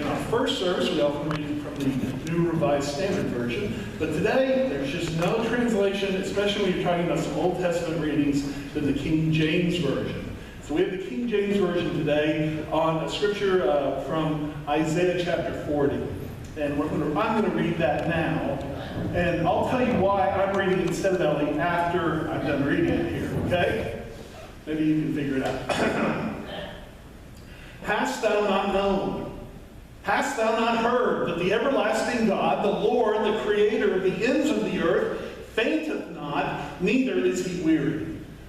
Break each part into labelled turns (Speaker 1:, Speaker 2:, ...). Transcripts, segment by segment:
Speaker 1: In our first service, we often read from the New Revised Standard Version, but today there's just no translation, especially when you're talking about some Old Testament readings, than the King James Version. So we have the King James Version today on a scripture from Isaiah chapter 40. And I'm going to read that now. And I'll tell you why I'm reading it instead of Ellie after I'm done reading it here, okay? Maybe you can figure it out. Hast thou not known? Hast thou not heard that the everlasting God, the Lord, the Creator of the ends of the earth, fainteth not, neither is he weary?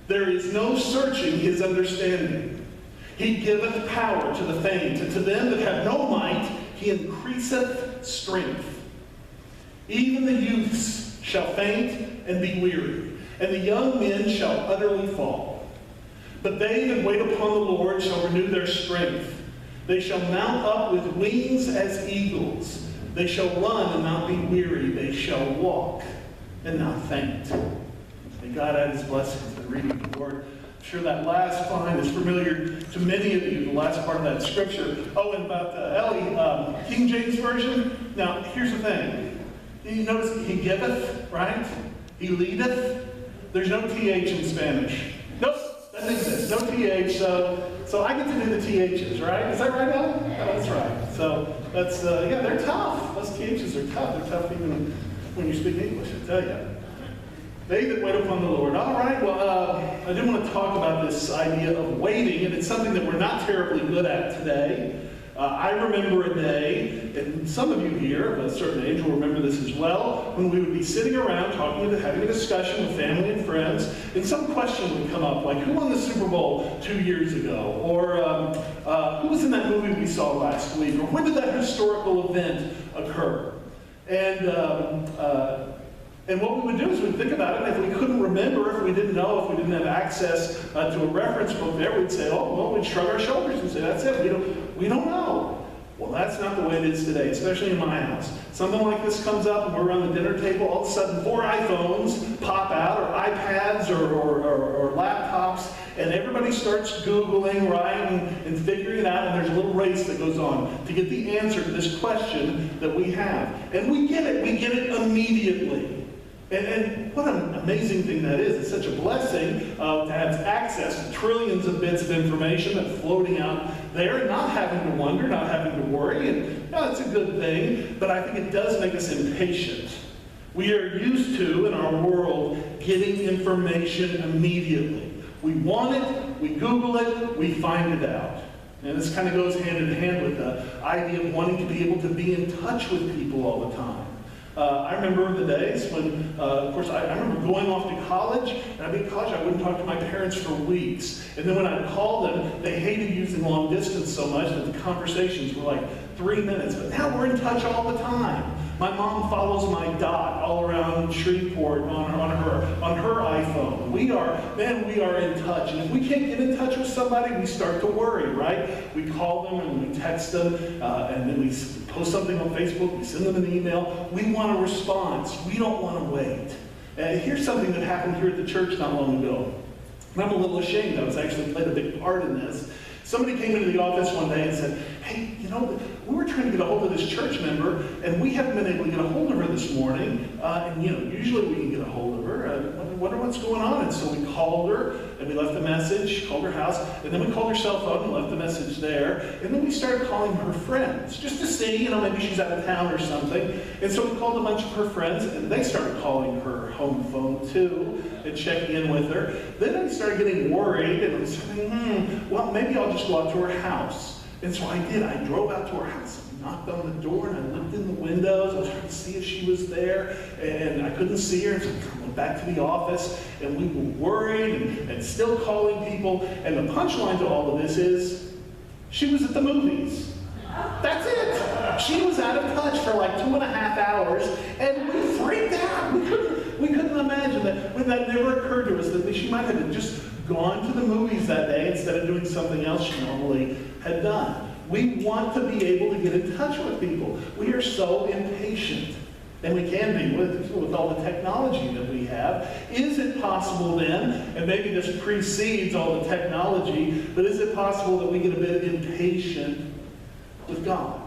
Speaker 1: There is no searching his understanding. He giveth power to the faint, and to them that have no might he increaseth strength. Even the youths shall faint and be weary, and the young men shall utterly fall. But they that wait upon the Lord shall renew their strength. They shall mount up with wings as eagles. They shall run and not be weary. They shall walk and not faint. May God add his blessings to the reading of the Word. I'm sure that last line is familiar to many of you, the last part of that scripture. Oh, and about Ellie, King James Version. Now, here's the thing. You notice he giveth, right? He leadeth. There's no TH in Spanish. Nope, doesn't exist. No TH, so I get to do the THs, right? Is that right, Ellie? Yeah, that's right. So that's, yeah, they're tough. Those THs are tough. They're tough even when you speak English, I tell you. They that wait upon the Lord. All right, well, I do want to talk about this idea of waiting, and it's something that we're not terribly good at today. I remember a day, and some of you here of a certain age will remember this as well, when we would be sitting around having a discussion with family and friends, and some question would come up, like, who won the Super Bowl 2 years ago? Or who was in that movie we saw last week? Or when did that historical event occur? And what we would do is we'd think about it, and if we couldn't remember, if we didn't know, if we didn't have access to a reference book there, we'd say, oh, well, we'd shrug our shoulders and say, that's it, we don't know. Well, that's not the way it is today, especially in my house. Something like this comes up, and we're around the dinner table, all of a sudden 4 iPhones pop out, or iPads, or laptops, and everybody starts Googling, right, and figuring it out, and there's a little race that goes on to get the answer to this question that we have. And we get it immediately. And what an amazing thing that is. It's such a blessing to have access to trillions of bits of information that's floating out there, not having to wonder, not having to worry. And it's a good thing, but I think it does make us impatient. We are used to, in our world, getting information immediately. We want it, we Google it, we find it out. And this kind of goes hand in hand with the idea of wanting to be able to be in touch with people all the time. I remember the days when, of course, I remember going off to college, and I'd be in college, I wouldn't talk to my parents for weeks. And then when I'd call them, they hated using long distance so much that the conversations were like 3 minutes. But now we're in touch all the time. My mom follows my dot all around Shreveport on her iPhone. We are in touch. And if we can't get in touch with somebody, we start to worry, right? We call them and we text them, and then we post something on Facebook, we send them an email. We want a response. We don't want to wait. Here's something that happened here at the church not long ago. And I'm a little ashamed. I was actually played a big part in this. Somebody came into the office one day and said, hey, we were trying to get a hold of this church member, and we haven't been able to get a hold of her this morning. And usually we can get a hold of her. I wonder what's going on. And so we called her, and we left a message, called her house, and then we called her cell phone and left a message there. And then we started calling her friends, just to see, maybe she's out of town or something. And so we called a bunch of her friends, and they started calling her home phone too, and checking in with her. Then I started getting worried, and I was saying, well, maybe I'll just go out to her house. And so I did. I drove out to her house, and knocked on the door, and I looked in the windows. I was trying to see if she was there, and I couldn't see her. So I went back to the office, and we were worried and still calling people. And the punchline to all of this is, she was at the movies. That's it. She was out of touch for like 2.5 hours, and we freaked out. We couldn't imagine that. When that never occurred to us that she might have just gone to the movies that day instead of doing something else she normally had done. We want to be able to get in touch with people. We are so impatient. And we can be with all the technology that we have. Is it possible then, and maybe this precedes all the technology, but is it possible that we get a bit impatient with God?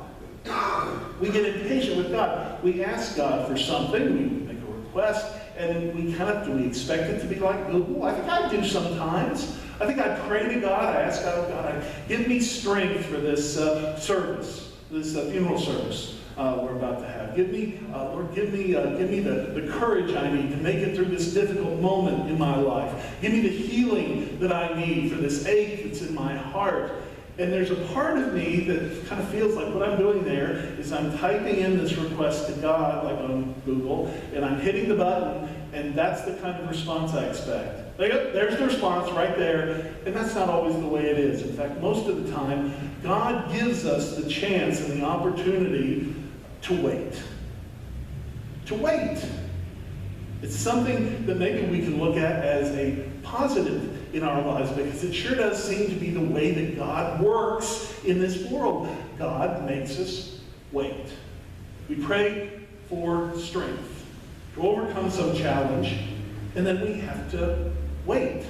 Speaker 1: we get impatient with God. We ask God for something, we make a request, and do we expect it to be like Google? I think I do sometimes. I think I pray to God, I ask God, give me strength for this service, this funeral service we're about to have. Give me, Lord, give me the courage I need to make it through this difficult moment in my life. Give me the healing that I need for this ache that's in my heart. And there's a part of me that kind of feels like what I'm doing there is I'm typing in this request to God, like on Google, and I'm hitting the button, and that's the kind of response I expect. There's the response right there, and that's not always the way it is. In fact, most of the time, God gives us the chance and the opportunity to wait. To wait. It's something that maybe we can look at as a positive in our lives, because it sure does seem to be the way that God works in this world. God makes us wait. We pray for strength to overcome some challenge, and then we have to wait.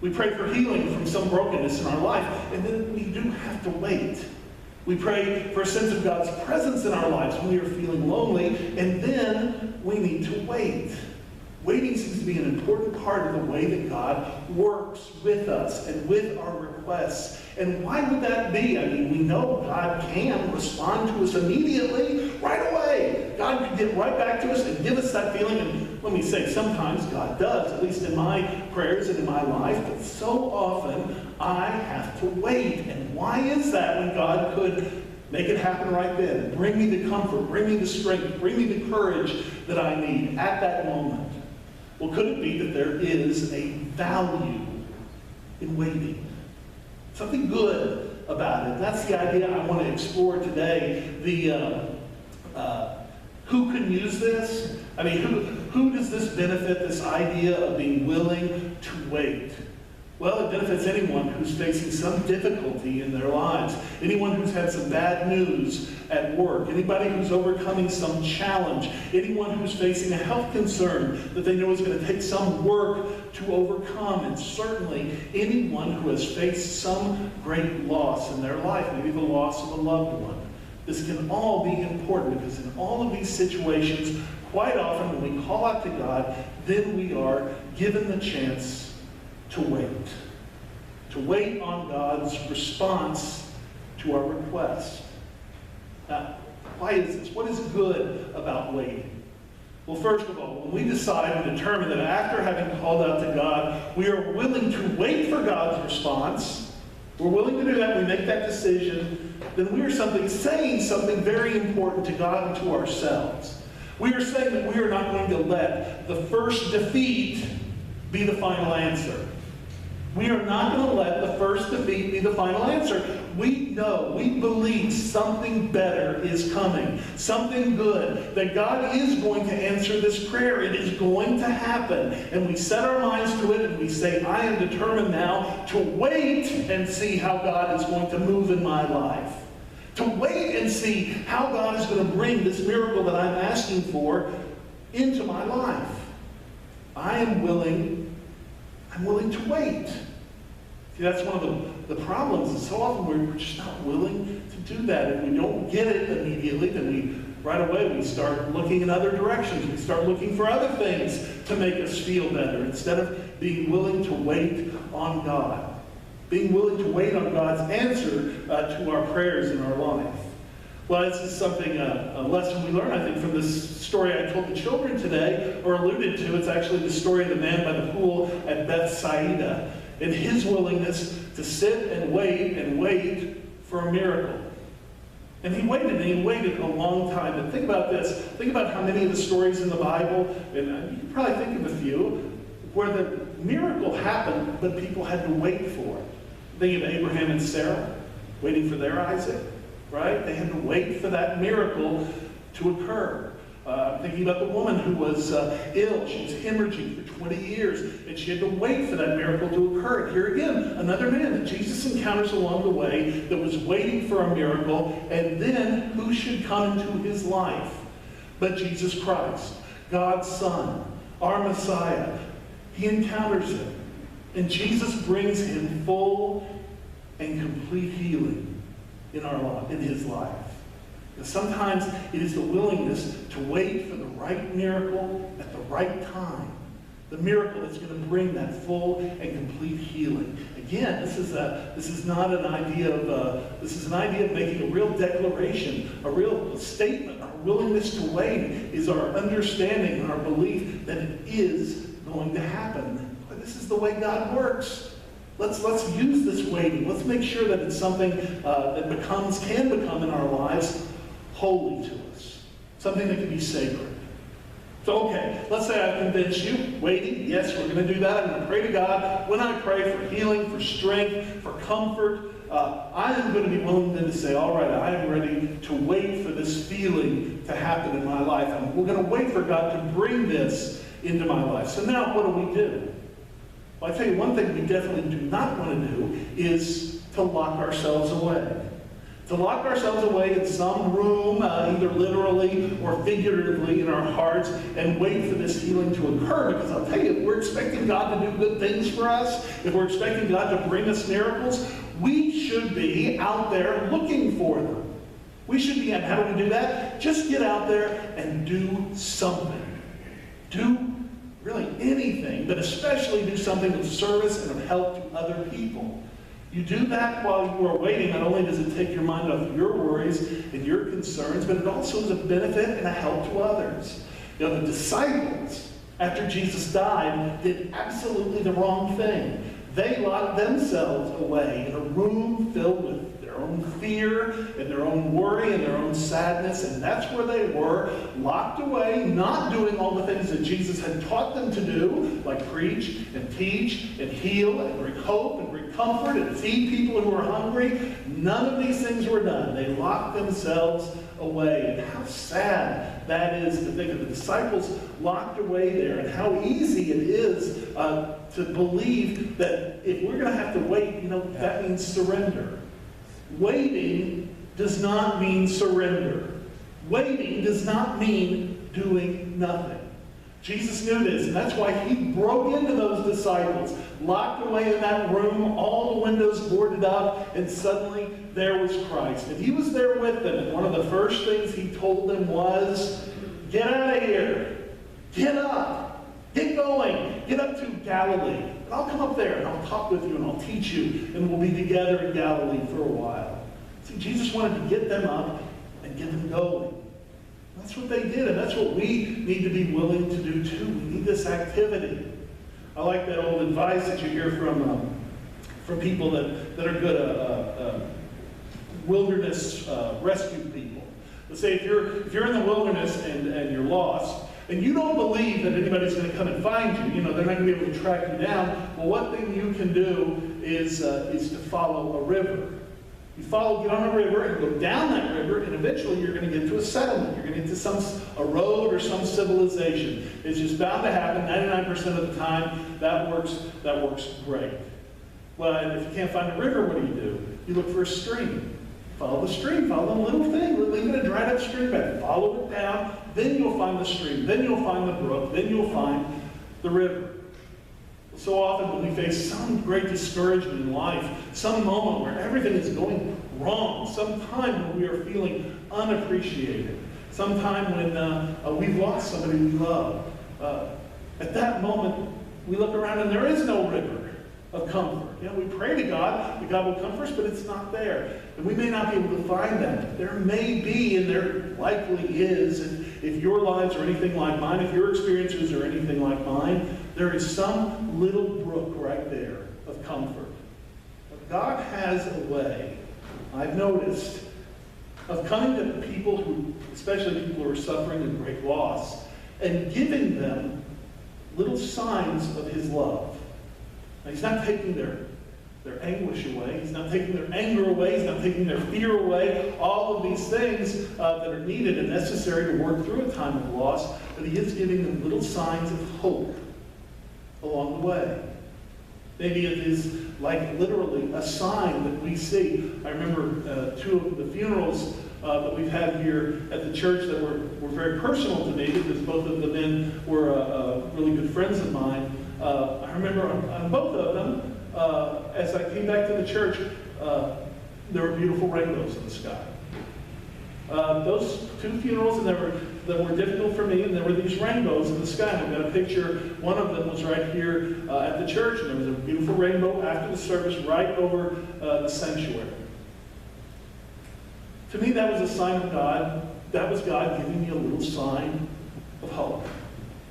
Speaker 1: We pray for healing from some brokenness in our life, and then we do have to wait. We pray for a sense of God's presence in our lives when we are feeling lonely, and then we need to wait. Waiting seems to be an important part of the way that God works with us and with our requests. And why would that be? I mean, we know God can respond to us immediately, right away. God can get right back to us and give us that feeling. And let me say, sometimes God does, at least in my prayers and in my life. But so often, I have to wait. And why is that when God could make it happen right then? Bring me the comfort, bring me the strength, bring me the courage that I need at that moment. Well, could it be that there is a value in waiting? Something good about it. That's the idea I want to explore today. Who can use this? I mean, who does this benefit, this idea of being willing to wait? Well, it benefits anyone who's facing some difficulty in their lives. Anyone who's had some bad news at work. Anybody who's overcoming some challenge. Anyone who's facing a health concern that they know is going to take some work to overcome. And certainly anyone who has faced some great loss in their life, maybe the loss of a loved one. This can all be important, because in all of these situations, quite often when we call out to God, then we are given the chance to wait. To wait on God's response to our request. Now, why is this? What is good about waiting? Well, first of all, when we decide and determine that after having called out to God, we are willing to wait for God's response, we're willing to do that, we make that decision, then we are saying something very important to God and to ourselves. We are saying that we are not going to let the first defeat be the final answer. We are not going to let the first defeat be the final answer. We know, we believe something better is coming. Something good. That God is going to answer this prayer. It is going to happen. And we set our minds to it and we say, I am determined now to wait and see how God is going to move in my life. To wait and see how God is going to bring this miracle that I'm asking for into my life. I'm willing to wait. See, that's one of the problems. And so often we're just not willing to do that. If we don't get it immediately, then right away we start looking in other directions. We start looking for other things to make us feel better instead of being willing to wait on God. Being willing to wait on God's answer to our prayers in our life. Well, this is something, a lesson we learn, I think, from this story I told the children today, or alluded to. It's actually the story of the man by the pool at Bethsaida, and his willingness to sit and wait for a miracle. And he waited a long time. And think about this. Think about how many of the stories in the Bible, and you can probably think of a few, where the miracle happened, but people had to wait for it. Think of Abraham and Sarah, waiting for their Isaac. Right? They had to wait for that miracle to occur. Thinking about the woman who was ill. She was hemorrhaging for 20 years, and she had to wait for that miracle to occur. And here again, another man that Jesus encounters along the way that was waiting for a miracle, and then who should come into his life but Jesus Christ, God's Son, our Messiah. He encounters him, and Jesus brings him full and complete healing in his life. Because sometimes it is the willingness to wait for the right miracle at the right time. The miracle that's going to bring that full and complete healing. Again, this is not an idea of this is an idea of making a real declaration, a real statement. Our willingness to wait is our understanding and our belief that it is going to happen. But this is the way God works. Let's use this waiting. Let's make sure that it's something that can become in our lives holy to us, something that can be sacred. So, okay, let's say I've convinced you, waiting, yes, we're going to do that. I'm going to pray to God. When I pray for healing, for strength, for comfort, I am going to be willing then to say, all right, I am ready to wait for this feeling to happen in my life. And we're going to wait for God to bring this into my life. So now what do? Well, I tell you, one thing we definitely do not want to do is to lock ourselves away. To lock ourselves away in some room, either literally or figuratively in our hearts, and wait for this healing to occur. Because I'll tell you, if we're expecting God to do good things for us, if we're expecting God to bring us miracles, we should be out there looking for them. We should be, and how do we do that? Just get out there and do something. Do really anything, but especially do something of service and of help to other people. You do that while you are waiting. Not only does it take your mind off your worries and your concerns, but it also is a benefit and a help to others. You know, the disciples, after Jesus died, did absolutely the wrong thing. They locked themselves away in a room filled with their own fear and their own worry and their own sadness, and that's where they were, locked away, not doing all the things that Jesus had taught them to do, like preach and teach and heal and bring hope and bring comfort and feed people who are hungry. None of these things were done. They locked themselves away. And how sad that is to think of the disciples locked away there, and how easy it is to believe that if we're going to have to wait, that means surrender. Waiting does not mean surrender. Waiting does not mean doing nothing. Jesus knew this, and that's why he broke into those disciples, locked away in that room, all the windows boarded up, and suddenly there was Christ. And he was there with them, and one of the first things he told them was, get out of here. Get up. Get going. Get up to Galilee. And I'll come up there, and I'll talk with you, and I'll teach you, and we'll be together in Galilee for a while. See, Jesus wanted to get them up and get them going. That's what they did, and that's what we need to be willing to do too. We need this activity. I like that old advice that you hear from people that are good wilderness rescue people. Let's say if you're in the wilderness and you're lost, and you don't believe that anybody's going to come and find you, they're not going to be able to track you down. Well, one thing you can do is to follow a river. You get on a river and go down that river, and eventually you're going to get to a settlement. You're going to get to a road or some civilization. It's just bound to happen 99% of the time. That works great. Well, and if you can't find a river, what do? You look for a stream. Follow the stream. Follow the little thing. Leave it a dried up stream bed. Follow it down. Then you'll find the stream. Then you'll find the brook. Then you'll find the river. So often when we face some great discouragement in life, some moment where everything is going wrong, some time when we are feeling unappreciated, some time when we've lost somebody we love, at that moment we look around and there is no river of comfort. We pray to God that God will comfort us, but it's not there. And we may not be able to find that. There may be, and there likely is, if your lives are anything like mine, if your experiences are anything like mine, there is some little brook right there of comfort. But God has a way, I've noticed, of coming to people who, especially people who are suffering a great loss, and giving them little signs of his love. Now, he's not taking their anguish away. He's not taking their anger away. He's not taking their fear away. All of these things that are needed and necessary to work through a time of loss, but he is giving them little signs of hope along the way. Maybe it is like literally a sign that we see. I remember two of the funerals that we've had here at the church that were very personal to me, because both of the men were really good friends of mine. I remember on both of them, as I came back to the church, there were beautiful rainbows in the sky. Those two funerals that were difficult for me, and there were these rainbows in the sky. And I've got a picture. One of them was right here at the church, and there was a beautiful rainbow after the service right over the sanctuary. To me, that was a sign of God. That was God giving me a little sign of hope.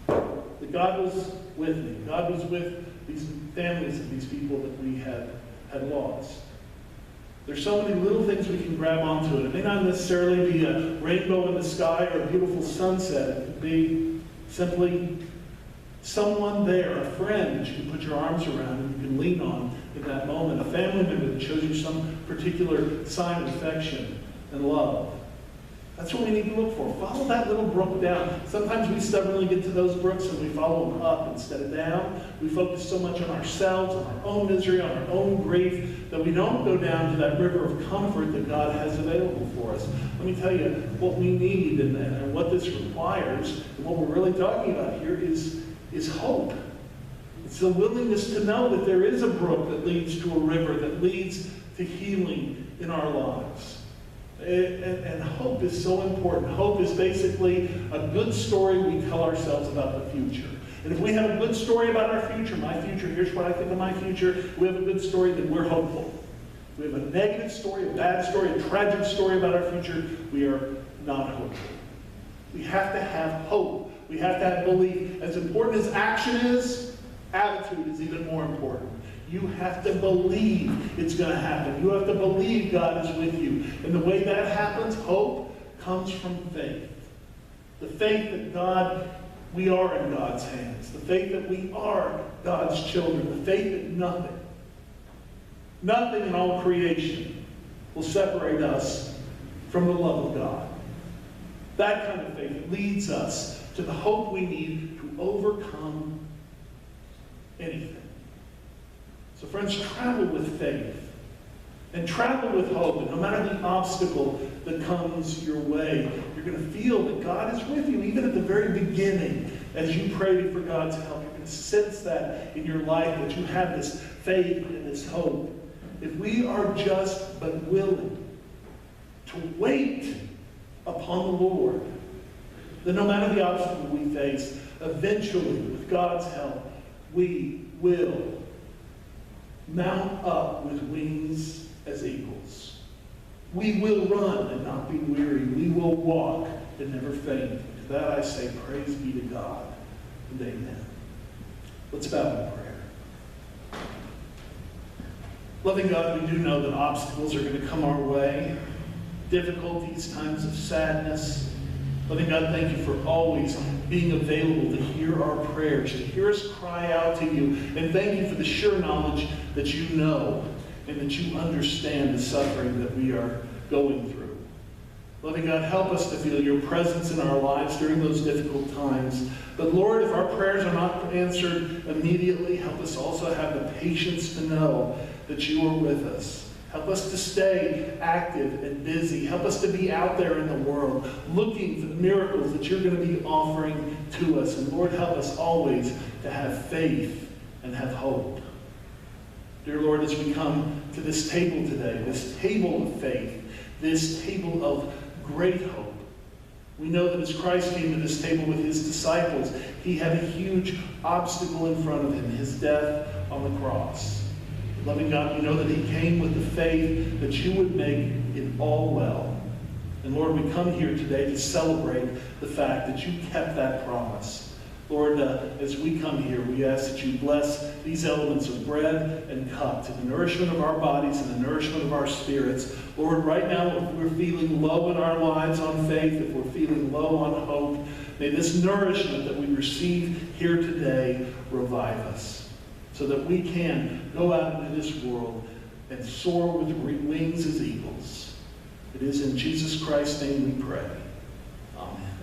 Speaker 1: That God was with me. God was with these families of these people that we had lost. There's so many little things we can grab onto. It may not necessarily be a rainbow in the sky or a beautiful sunset. It could be simply someone there, a friend that you can put your arms around and you can lean on in that moment. A family member that shows you some particular sign of affection and love. That's what we need to look for. Follow that little brook down. Sometimes we stubbornly get to those brooks and we follow them up instead of down. We focus so much on ourselves, on our own misery, on our own grief, that we don't go down to that river of comfort that God has available for us. Let me tell you what we need and what this requires, and what we're really talking about here is hope. It's the willingness to know that there is a brook that leads to a river, that leads to healing in our lives. And hope is so important. Hope is basically a good story we tell ourselves about the future. And if we have a good story about our future, my future, here's what I think of my future, we have a good story, then we're hopeful. If we have a negative story, a bad story, a tragic story about our future, we are not hopeful. We have to have hope. We have to have belief. As important as action is, attitude is even more important. You have to believe it's going to happen. You have to believe God is with you. And the way that happens, hope, comes from faith. The faith that we are in God's hands. The faith that we are God's children. The faith that nothing in all creation will separate us from the love of God. That kind of faith leads us to the hope we need to overcome anything. So friends, travel with faith and travel with hope. And no matter the obstacle that comes your way, you're going to feel that God is with you. Even at the very beginning, as you pray for God's help, you're going to sense that in your life, that you have this faith and this hope. If we are just but willing to wait upon the Lord, then no matter the obstacle we face, eventually, with God's help, we will mount up with wings as eagles. We will run and not be weary. We will walk and never faint. To that I say, praise be to God and amen. Let's bow in prayer. Loving God, we do know that obstacles are going to come our way. Difficulties, times of sadness. Loving God, thank you for always being available to hear our prayers, to hear us cry out to you. And thank you for the sure knowledge that you know and that you understand the suffering that we are going through. Loving God, help us to feel your presence in our lives during those difficult times. But Lord, if our prayers are not answered immediately, help us also have the patience to know that you are with us. Help us to stay active and busy. Help us to be out there in the world, looking for the miracles that you're going to be offering to us. And Lord, help us always to have faith and have hope. Dear Lord, as we come to this table today, this table of faith, this table of great hope, we know that as Christ came to this table with his disciples, he had a huge obstacle in front of him, his death on the cross. Loving God, we know that he came with the faith that you would make it all well. And Lord, we come here today to celebrate the fact that you kept that promise. Lord, as we come here, we ask that you bless these elements of bread and cup to the nourishment of our bodies and the nourishment of our spirits. Lord, right now, if we're feeling low in our lives on faith, if we're feeling low on hope, may this nourishment that we receive here today revive us, so that we can go out into this world and soar with wings as eagles. It is in Jesus Christ's name we pray. Amen.